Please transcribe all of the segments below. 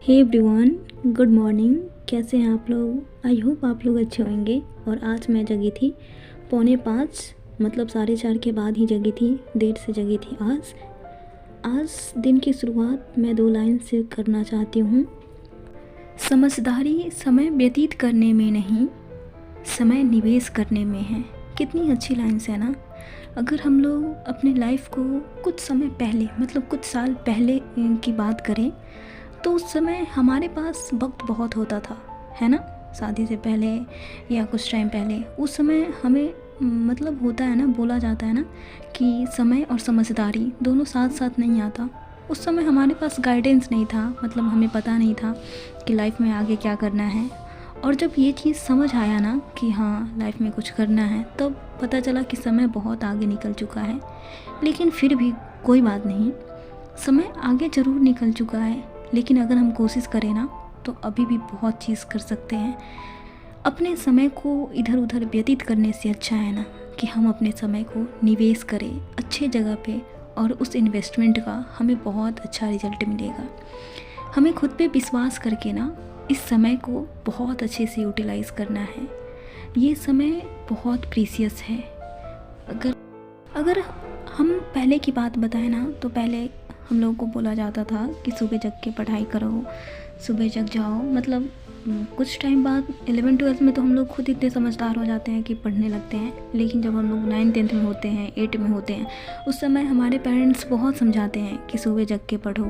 Hey everyone, good morning. कैसे हैं आप लोग? आई होप आप लोग अच्छे होंगे। और आज मैं जगी थी 4:45, मतलब 4:30 के बाद ही जगी थी, देर से जगी थी। आज दिन की शुरुआत मैं 2 लाइन से करना चाहती हूँ। समझदारी समय व्यतीत करने में नहीं, समय निवेश करने में है। कितनी अच्छी लाइन्स है ना। अगर हम लोग अपने लाइफ को कुछ समय पहले, मतलब कुछ साल पहले की बात करें, तो उस समय हमारे पास वक्त बहुत होता था, है ना। शादी से पहले या कुछ टाइम पहले उस समय हमें मतलब होता है ना, बोला जाता है ना कि समय और समझदारी दोनों साथ साथ नहीं आता। उस समय हमारे पास गाइडेंस नहीं था, मतलब हमें पता नहीं था कि लाइफ में आगे क्या करना है। और जब ये चीज़ समझ आया ना कि हाँ लाइफ में कुछ करना है, तब पता चला कि समय बहुत आगे निकल चुका है। लेकिन फिर भी कोई बात नहीं, समय आगे ज़रूर निकल चुका है, लेकिन अगर हम कोशिश करें ना तो अभी भी बहुत चीज़ कर सकते हैं। अपने समय को इधर उधर व्यतीत करने से अच्छा है ना कि हम अपने समय को निवेश करें अच्छे जगह पे, और उस इन्वेस्टमेंट का हमें बहुत अच्छा रिजल्ट मिलेगा। हमें खुद पे विश्वास करके ना इस समय को बहुत अच्छे से यूटिलाइज़ करना है। ये समय बहुत प्रीसियस है। अगर हम पहले की बात बताएं ना, तो पहले हम लोगों को बोला जाता था कि सुबह जग के पढ़ाई करो, सुबह जग जाओ। मतलब कुछ टाइम बाद 11-12 में तो हम लोग खुद इतने समझदार हो जाते हैं कि पढ़ने लगते हैं। लेकिन जब हम लोग 9-10 में होते हैं, 8 में होते हैं, उस समय हमारे पेरेंट्स बहुत समझाते हैं कि सुबह जग के पढ़ो,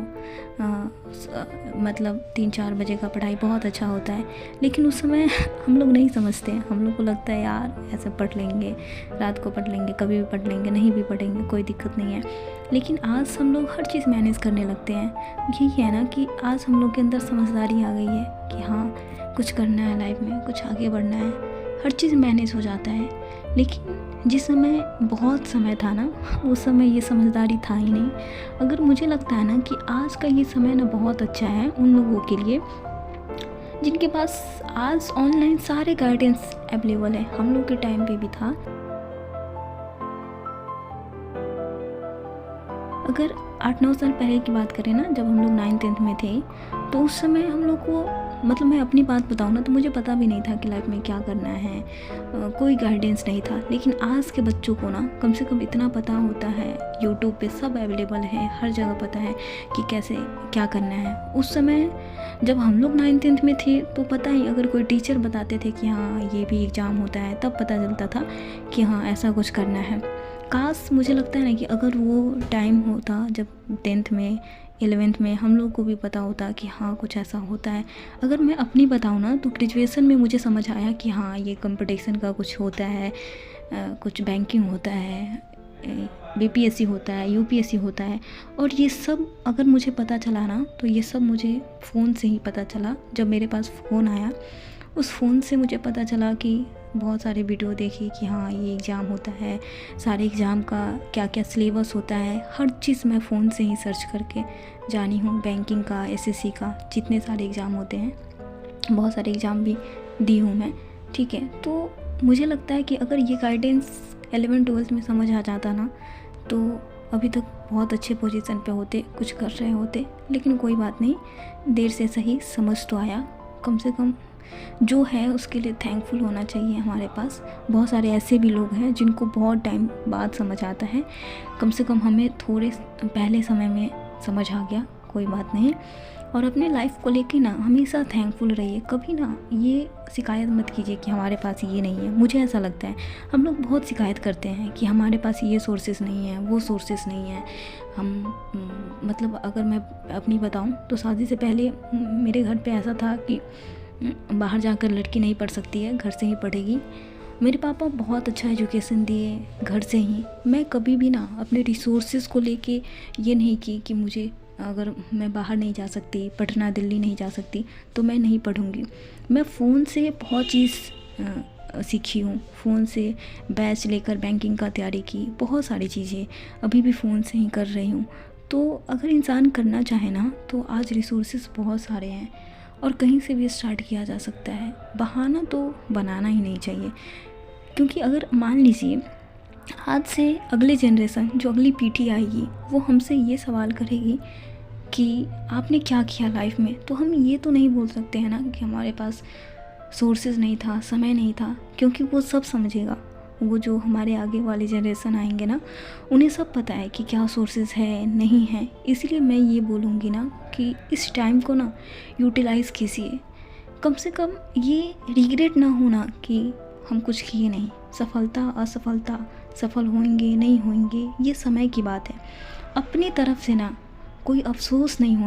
मतलब 3-4 बजे का पढ़ाई बहुत अच्छा होता है। लेकिन उस समय हम लोग नहीं समझते हैं। हम लोग को लगता है यार ऐसे पढ़ लेंगे, रात को पढ़ लेंगे, कभी भी पढ़ लेंगे, नहीं भी पढ़ेंगे, कोई दिक्कत नहीं है। लेकिन आज हम लोग हर चीज़ मैनेज करने लगते हैं। यही है ना कि आज हम लोग के अंदर समझदारी आ गई है कि हाँ कुछ करना है लाइफ में, कुछ आगे बढ़ना है, हर चीज़ मैनेज हो जाता है। लेकिन जिस समय बहुत समय था ना, उस समय ये समझदारी था ही नहीं। अगर मुझे लगता है ना कि आज का ये समय ना बहुत अच्छा है उन लोगों के लिए जिनके पास आज ऑनलाइन सारे गाइडेंस अवेलेबल है। हम लोग के टाइम पे भी था। अगर 8-9 साल पहले की बात करें ना, जब हम लोग 9th-10th में थे, तो उस समय हम लोग को, मतलब मैं अपनी बात बताऊँ ना, तो मुझे पता भी नहीं था कि लाइफ में क्या करना है। कोई गाइडेंस नहीं था। लेकिन आज के बच्चों को ना कम से कम इतना पता होता है, यूट्यूब पे सब अवेलेबल है, हर जगह पता है कि कैसे क्या करना है। उस समय जब हम लोग 9th-10th में थे तो पता ही, अगर कोई टीचर बताते थे कि हाँ ये भी एग्ज़ाम होता है, तब पता चलता था कि हाँ ऐसा कुछ करना है। काश, मुझे लगता है ना कि अगर वो टाइम होता जब 10th में 11th में हम लोग को भी पता होता कि हाँ कुछ ऐसा होता है। अगर मैं अपनी बताऊँ ना, तो ग्रेजुएशन में मुझे समझ आया कि हाँ ये कंपटीशन का कुछ होता है, कुछ बैंकिंग होता है, बीपीएससी होता है, यूपीएससी होता है। और ये सब अगर मुझे पता चला ना, तो ये सब मुझे फ़ोन से ही पता चला। जब मेरे पास फ़ोन आया, उस फ़ोन से मुझे पता चला कि बहुत सारे वीडियो देखी कि हाँ ये एग्ज़ाम होता है, सारे एग्ज़ाम का क्या क्या सिलेबस होता है, हर चीज़ मैं फ़ोन से ही सर्च करके जानी हूँ। बैंकिंग का, एसएससी का, जितने सारे एग्ज़ाम होते हैं, बहुत सारे एग्ज़ाम भी दी हूँ मैं, ठीक है। तो मुझे लगता है कि अगर ये गाइडेंस 11-12 में समझ आ जाता ना, तो अभी तक बहुत अच्छे पोजीशन पे होते, कुछ कर रहे होते। लेकिन कोई बात नहीं, देर से सही समझ तो आया। कम से कम जो है उसके लिए थैंकफुल होना चाहिए। हमारे पास बहुत सारे ऐसे भी लोग हैं जिनको बहुत टाइम बाद समझ आता है। कम से कम हमें थोड़े पहले समय में समझ आ गया, कोई बात नहीं। और अपने लाइफ को लेके ना हमेशा थैंकफुल रहिए। कभी ना ये शिकायत मत कीजिए कि हमारे पास ये नहीं है। मुझे ऐसा लगता है हम लोग बहुत शिकायत करते हैं कि हमारे पास ये सोर्सेस नहीं है, वो सोर्सेस नहीं है। मतलब अगर मैं अपनी बताऊं, तो शादी से पहले मेरे घर पे ऐसा था कि बाहर जाकर लड़की नहीं पढ़ सकती है, घर से ही पढ़ेगी। मेरे पापा बहुत अच्छा एजुकेशन दिए घर से ही। मैं कभी भी ना अपने रिसोर्सेज को लेके ये नहीं की कि मुझे, अगर मैं बाहर नहीं जा सकती, पटना दिल्ली नहीं जा सकती, तो मैं नहीं पढ़ूँगी। मैं फ़ोन से बहुत चीज़ सीखी हूँ। फ़ोन से बैच लेकर बैंकिंग का तैयारी की, बहुत सारी चीज़ें अभी भी फ़ोन से ही कर रही हूँ। तो अगर इंसान करना चाहे ना, तो आज रिसोर्सेज बहुत सारे हैं और कहीं से भी स्टार्ट किया जा सकता है। बहाना तो बनाना ही नहीं चाहिए। क्योंकि अगर मान लीजिए आज से अगले जनरेशन, जो अगली पीढ़ी आएगी, वो हमसे ये सवाल करेगी कि आपने क्या किया लाइफ में, तो हम ये तो नहीं बोल सकते हैं ना कि हमारे पास सोर्सेज नहीं था, समय नहीं था, क्योंकि वो सब समझेगा। वो जो हमारे आगे वाली जनरेशन आएंगे ना, उन्हें सब पता है कि क्या सोर्सेज है नहीं है। इसीलिए मैं ये बोलूँगी ना कि इस टाइम को ना यूटिलाइज़ कीजिए। कम से कम ये रिग्रेट ना होना कि हम कुछ किए नहीं। सफलता असफलता, सफल होंगे नहीं होंगे, ये समय की बात है। अपनी तरफ से ना कोई अफसोस नहीं हो।